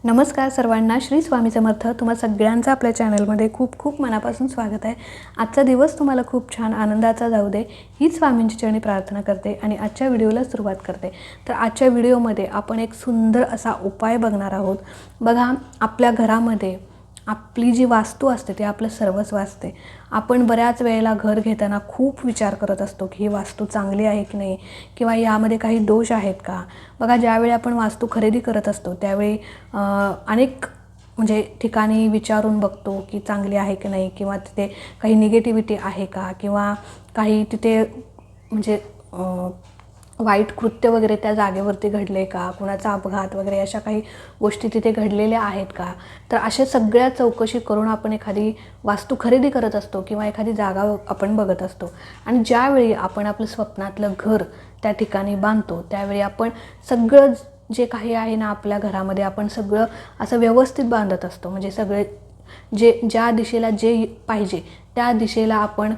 नमस्कार सर्वांना, श्री स्वामी समर्थ. तुम्हा सगळ्यांचं आपल्या चॅनलमध्ये खूप खूप मनापासून स्वागत आहे. आजचा दिवस तुम्हाला खूप छान आनंदाचा जाऊ दे हीच स्वामींची चरणी प्रार्थना करते आणि आजच्या व्हिडिओला सुरुवात करते. तर आजच्या व्हिडिओमध्ये आपण एक सुंदर असा उपाय बघणार आहोत. बघा, आपल्या घरामध्ये आपली जी वास्तू असते ते आपलं सर्वस्व असते. आपण बऱ्याच वेळेला घर घेताना खूप विचार करत असतो की ही वास्तू चांगली आहे की नाही, किंवा यामध्ये काही दोष आहेत का. बघा, ज्यावेळी आपण वास्तू खरेदी करत असतो त्यावेळी अनेक ठिकाणी विचारून बघतो की चांगली आहे की नाही, किंवा तिथे काही निगेटिव्हिटी आहे का, किंवा काही तिथे वाईट कृत्य वगैरे त्या जागेवरती घडले का, कुणाचा अपघात वगैरे अशा काही गोष्टी तिथे घडलेल्या आहेत का. तर अशा सगळ्या चौकशी करून आपण एखादी वास्तू खरेदी करत असतो किंवा एखादी जागा आपण बघत असतो. आणि ज्यावेळी आपण आपलं स्वप्नातलं घर त्या ठिकाणी बांधतो त्यावेळी आपण सगळं जे काही आहे ना आपल्या घरामध्ये आपण सगळं असं व्यवस्थित बांधत असतो. म्हणजे सगळे ज्या दिशेला जे पाहिजे त्या दिशेला आपण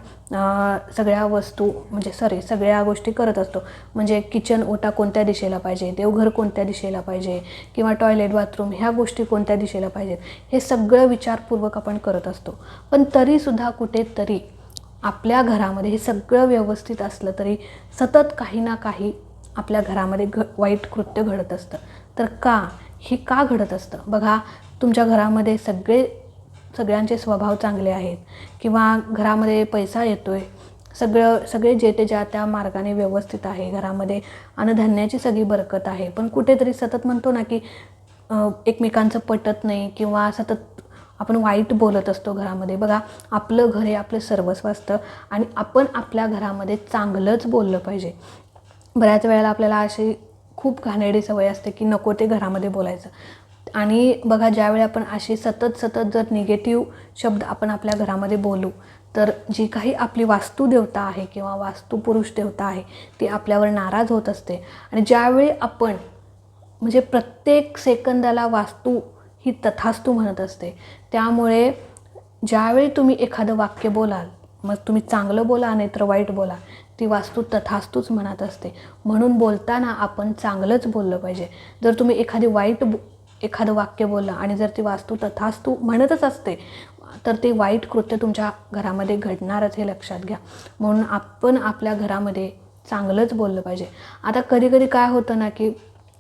सगळ्या वस्तू सगळ्या गोष्टी करत असतो. म्हणजे किचन ओटा कोणत्या दिशेला पाहिजे, देवघर कोणत्या दिशेला पाहिजे, किंवा टॉयलेट बाथरूम ह्या गोष्टी कोणत्या दिशेला पाहिजेत, हे सगळं विचारपूर्वक आपण करत असतो. पण तरीसुद्धा कुठेतरी आपल्या घरामध्ये हे सगळं व्यवस्थित असलं तरी सतत काही ना काही आपल्या घरामध्ये वाईट कृत्य घडत असतं. तर हे का घडत असतं? बघा, तुमच्या घरामध्ये सगळ्यांचे स्वभाव चांगले आहेत, किंवा घरामध्ये पैसा येतोय, सगळे जे ते ज्या त्या मार्गाने व्यवस्थित आहे, घरामध्ये अन्नधान्याची सगळी बरकत आहे. पण कुठेतरी सतत म्हणतो ना की एकमेकांचं पटत नाही, किंवा सतत आपण वाईट बोलत असतो घरामध्ये. बघा, आपलं घर हे आपलं सर्वस्व असतं आणि आपण आपल्या घरामध्ये चांगलंच बोललं पाहिजे. बऱ्याच वेळेला आपल्याला अशी खूप घाणेरडी सवय असते की नको ते घरामध्ये बोलायचं. आणि बघा, ज्यावेळी आपण अशी सतत जर निगेटिव्ह शब्द आपण आपल्या घरामध्ये बोलू तर जी काही आपली वास्तू देवता आहे किंवा वास्तुपुरुष देवता आहे ती आपल्यावर नाराज होत असते. आणि ज्यावेळी आपण प्रत्येक सेकंदाला वास्तू ही तथास्तू म्हणत असते. त्यामुळे ज्यावेळी तुम्ही एखादं वाक्य बोलाल, मग तुम्ही चांगलं बोला नाही तर वाईट बोला, ती वास्तू तथास्तूच म्हणत असते. म्हणून बोलताना आपण चांगलंच बोललं पाहिजे. जर तुम्ही एखादं वाक्य बोलला आणि जर ती वास्तू तथास्तू म्हणतच असते तर ते वाईट कृत्य तुमच्या घरामध्ये घडणारच, हे लक्षात घ्या. म्हणून आपण आपल्या घरामध्ये चांगलंच बोललं पाहिजे. आता कधी काय होतं ना की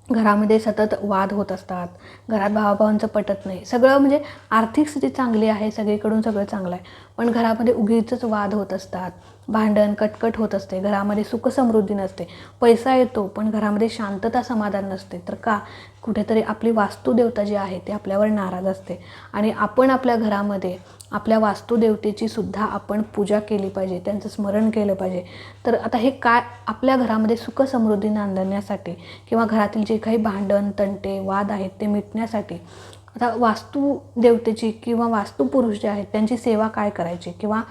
घरामध्ये सतत वाद होत असतात, घरात भावाभावांचं पटत नाही, सगळं आर्थिक स्थिती चांगली आहे, सगळीकडून सगळं चांगलं आहे, पण घरामध्ये उगीचच वाद होत असतात, भांडण कटकट होत असते, घरामध्ये सुखसमृद्धी नसते, पैसा येतो पण घरामध्ये शांतता समाधान नसते. तर कुठेतरी आपली वास्तुदेवता जी आहे ती आपल्यावर नाराज असते. आणि आपण आपल्या घरामध्ये आपल्या वास्तुदेवतेची सुद्धा आपण पूजा केली पाहिजे, त्यांचं स्मरण केलं पाहिजे. तर आता हे आपल्या घरामध्ये सुखसमृद्धी नांदण्यासाठी किंवा घरातील जे काही भांडण तंटे वाद आहेत ते मिटण्यासाठी आता वास्तुदेवतेची किंवा वास्तुपुरुष जे आहेत त्यांची सेवा काय करायची किंवा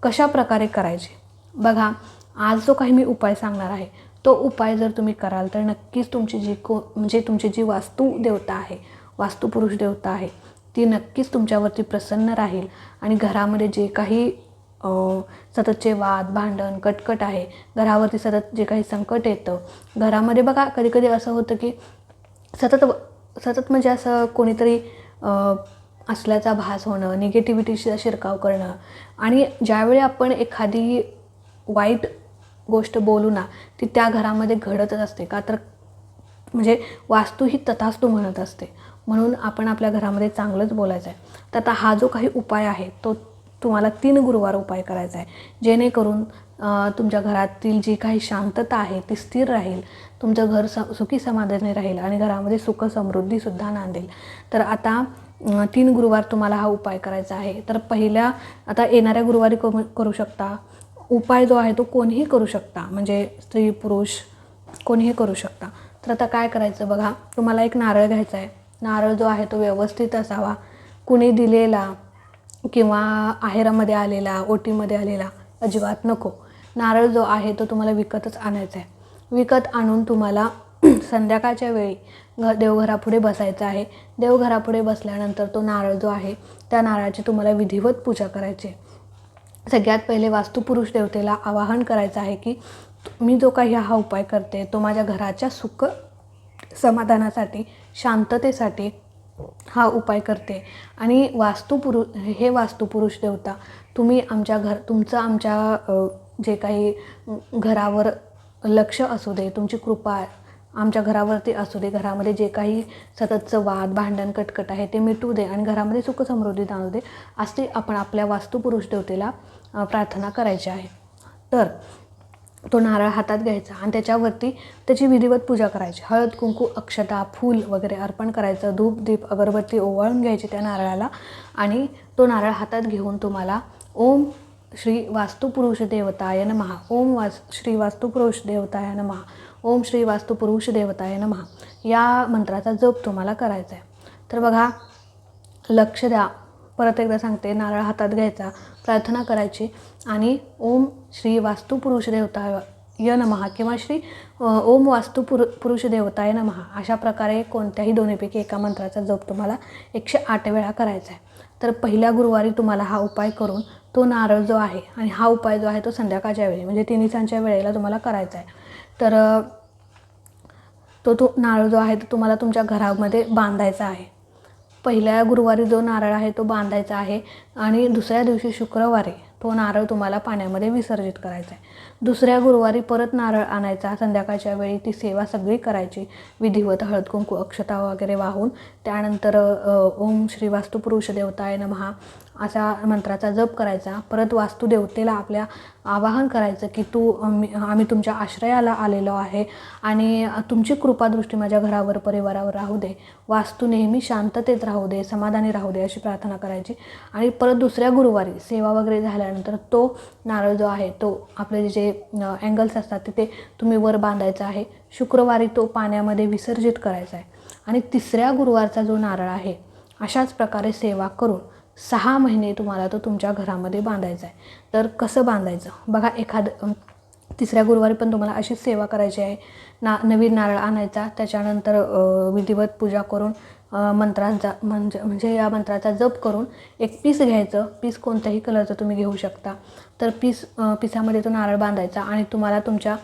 कशा प्रकारे करायची. बघा, आज जो काही मी उपाय सांगणार आहे तो उपाय जर तुम्ही कराल तर नक्कीच तुमची तुमची जी वास्तुदेवता आहे, वास्तुपुरुष देवता आहे, ती नक्कीच तुमच्यावरती प्रसन्न राहील. आणि घरामध्ये जे काही सततचे वाद भांडण कटकट आहे, घरावरती सतत जे काही संकट येतं घरामध्ये, बघा कधी असं होतं की सतत असं कोणीतरी असल्याचा भास होणं, निगेटिव्हिटीचा शिरकाव करणं. आणि ज्यावेळी आपण एखादी वाईट गोष्ट बोलू ना ती त्या घरामध्ये घडतच असते. का तर वास्तू ही तथास्तू म्हणत असते. म्हणून आपण आपल्या घरामध्ये चांगलंच बोलायचं आहे. तर आता हा जो काही उपाय आहे तो तुम्हाला 3 गुरुवार उपाय करायचा आहे, जेणेकरून तुमच्या घरातील जी काही शांतता आहे ती स्थिर राहील, तुमचं घर सुखी समाधानी राहील आणि घरामध्ये सुख समृद्धीसुद्धा नांदेल. तर आता 3 गुरुवार तुम्हाला हा उपाय करायचा आहे. तर आता येणाऱ्या गुरुवारी करू शकता. उपाय जो आहे तो कोणीही करू शकता, स्त्री पुरुष कोणीही करू शकता. तर आता काय करायचं बघा, तुम्हाला एक नारळ घ्यायचा आहे. नारळ जो आहे तो व्यवस्थित असावा, कुणी दिलेला किंवा आहेरामध्ये आलेला ओटीमध्ये आलेला अजिबात नको. नारळ जो आहे तो तुम्हाला विकतच आणायचा आहे. विकत आणून तुम्हाला संध्याकाळच्या वेळी देवघरापुढे बसायचं आहे. देवघरापुढे बसल्यानंतर तो नारळ जो आहे त्या नारळाची तुम्हाला विधिवत पूजा करायची. सगळ्यात पहिले वास्तुपुरुष देवतेला आवाहन करायचं आहे की मी जो काही हा उपाय करते तो माझ्या घराच्या सुख समाधानासाठी, शांततेसाठी हा उपाय करते. आणि हे वास्तुपुरुष देवता तुम्ही तुमचं आमच्या जे काही घरावर लक्ष असू दे, तुमची कृपा आमच्या घरावरती असू दे, घरामध्ये जे काही सततचं वाद भांडण कटकट आहे ते मिटू दे आणि घरामध्ये सुख समृद्धी आणू दे, असे आपण आपल्या वास्तुपुरुष देवतेला प्रार्थना करायची आहे. तर तो नारळ हातात घ्यायचा आणि त्याच्यावरती त्याची विधिवत पूजा करायची. हळद कुंकू अक्षता फूल वगैरे अर्पण करायचं. धूप दीप अगरबत्ती ओवाळून घ्यायची त्या नारळाला आणि तो नारळ हातात घेऊन तुम्हाला ओम श्री वास्तुपुरुष देवताय नमः, श्री वास्तुपुरुष देवताय नमः, ओम श्री वास्तुपुरुष देवताय नमः या मंत्राचा जप तुम्हाला करायचा आहे. तर बघा, लक्ष द्या. परत एकदा सांगते, नारळ हातात घ्यायचा, प्रार्थना करायची आणि ओम श्री वास्तुपुरुष देवताय नमः किंवा ओम वास्तुपुरुष देवताय नमः अशा प्रकारे कोणत्याही दोन्हीपैकी एका मंत्राचा जप तुम्हाला 108 वेळा करायचा आहे. तर पहिल्या गुरुवारी तुम्हाला हा उपाय करून तो नारळ जो आहे, आणि हा उपाय जो आहे तो संध्याकाळच्या वेळी म्हणजे 3:00 वेळेला तुम्हाला करायचा आहे. तर तो नारळ जो आहे तो तुम्हाला तुमच्या घरामध्ये बांधायचा आहे. पहिल्या गुरुवारी जो नारळ आहे तो बांधायचा आहे आणि दुसऱ्या दिवशी शुक्रवारी तो नारळ तुम्हाला पाण्यामध्ये विसर्जित करायचा आहे. दुसऱ्या गुरुवारी परत नारळ आणायचा, संध्याकाळच्या वेळी ती सेवा सगळी करायची विधिवत, हळद कुंकू अक्षता वगैरे वाहून. त्यानंतर ओम श्री वास्तुपुरुष देवताय नमः असा मंत्राचा जप करायचा. परत वास्तुदेवतेला आपल्या आवाहन करायचं की आम्ही तुमच्या आश्रयाला आलेलो आहे आणि तुमची कृपादृष्टी माझ्या घरावर परिवारावर राहू दे, वास्तू नेहमी शांततेत राहू दे, समाधानी राहू दे अशी प्रार्थना करायची. आणि परत दुसऱ्या गुरुवारी सेवा वगैरे झाल्यानंतर तो नारळ जो आहे तो आपले जे अँगल्स असतात तिथे तुम्ही वर बांधायचा आहे. शुक्रवारी तो पाण्यामध्ये विसर्जित करायचा आहे. आणि तिसऱ्या गुरुवारचा जो नारळ आहे अशाच प्रकारे सेवा करून 6 महिने तुम्हाला तो तुमच्या घरामध्ये बांधायचा आहे. तर कसं बांधायचं बघा, तिसऱ्या गुरुवारी पण तुम्हाला अशीच सेवा करायची आहे. नवीन नारळ आणायचा, त्याच्यानंतर विधिवत पूजा करून मंत्रांचा म्हणजे या मंत्राचा जप करून एक पीस घ्यायचं. पीस कोणत्याही कलरचं तुम्ही घेऊ शकता. तर पिसामध्ये तो नारळ बांधायचा आणि तुम्हाला तुमच्या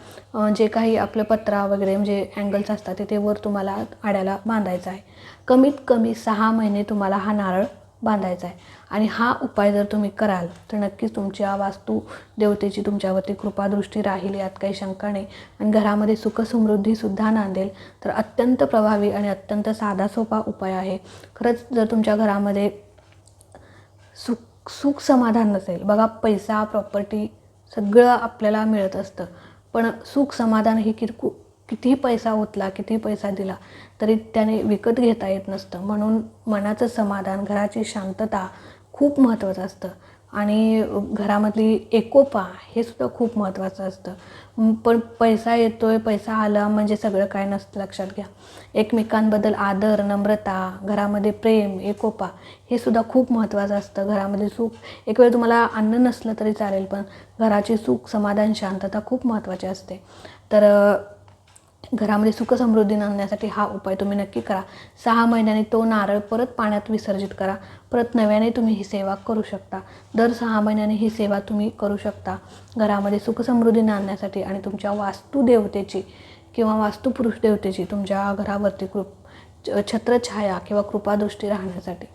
जे काही आपलं पत्रा वगैरे म्हणजे अँगल्स असतात तिथे वर तुम्हाला आड्याला बांधायचा आहे. कमीत कमी 6 महिने तुम्हाला हा नारळ बांधायचा आहे. आणि हा उपाय जर तुम्ही कराल तर नक्कीच तुमच्या वास्तू देवतेची तुमच्यावरती कृपादृष्टी राहील, यात काही शंका नाही. आणि घरामध्ये सुखसमृद्धीसुद्धा नांदेल. तर अत्यंत प्रभावी आणि अत्यंत साधा सोपा उपाय आहे. खरंच जर तुमच्या घरामध्ये सुख समाधान नसेल, बघा पैसा प्रॉपर्टी सगळं आपल्याला मिळत असतं, पण सुख समाधान हे कितीही पैसा ओतला, कितीही पैसा दिला तरी त्याने विकत घेता येत नसतं. म्हणून मनाचं समाधान, घराची शांतता खूप महत्त्वाचं असतं. आणि घरामधली एकोपा हे सुद्धा खूप महत्त्वाचं असतं. पण पैसा येतोय, पैसा आला म्हणजे सगळं काय नसतं, लक्षात घ्या. एकमेकांबद्दल आदर, नम्रता, घरामध्ये प्रेम, एकोपा हे सुद्धा खूप महत्त्वाचं असतं. घरामध्ये सुख, एक वेळ तुम्हाला अन्न नसलं तरी चालेल, पण घराची सुख समाधान शांतता खूप महत्त्वाची असते. तर घरामध्ये सुखसमृद्धी आणण्यासाठी हा उपाय तुम्ही नक्की करा. 6 महिन्यांनी तो नारळ परत पाण्यात विसर्जित करा. परत नव्याने तुम्ही ही सेवा करू शकता. दर 6 महिन्यांनी ही सेवा तुम्ही करू शकता घरामध्ये सुखसमृद्धी आणण्यासाठी आणि तुमच्या वास्तुदेवतेची किंवा वास्तुपुरुष देवतेची तुमच्या घरावरती छत्रछाया किंवा कृपादृष्टी राहण्यासाठी.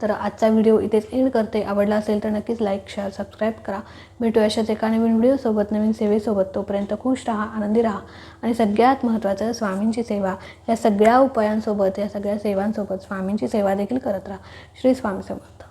तर आजचा व्हिडिओ इथेच एंड करते. आवडला असेल तर नक्कीच लाईक शेअर सबस्क्राईब करा. भेटूया अशाच एका नवीन व्हिडिओसोबत, नवीन सेवेसोबत. तोपर्यंत खुश राहा, आनंदी राहा आणि सगळ्यात महत्त्वाचं स्वामींची सेवा. या सगळ्या उपायांसोबत, या सगळ्या सेवांसोबत स्वामींची सेवा देखील करत राहा. श्री स्वामी समर्थ.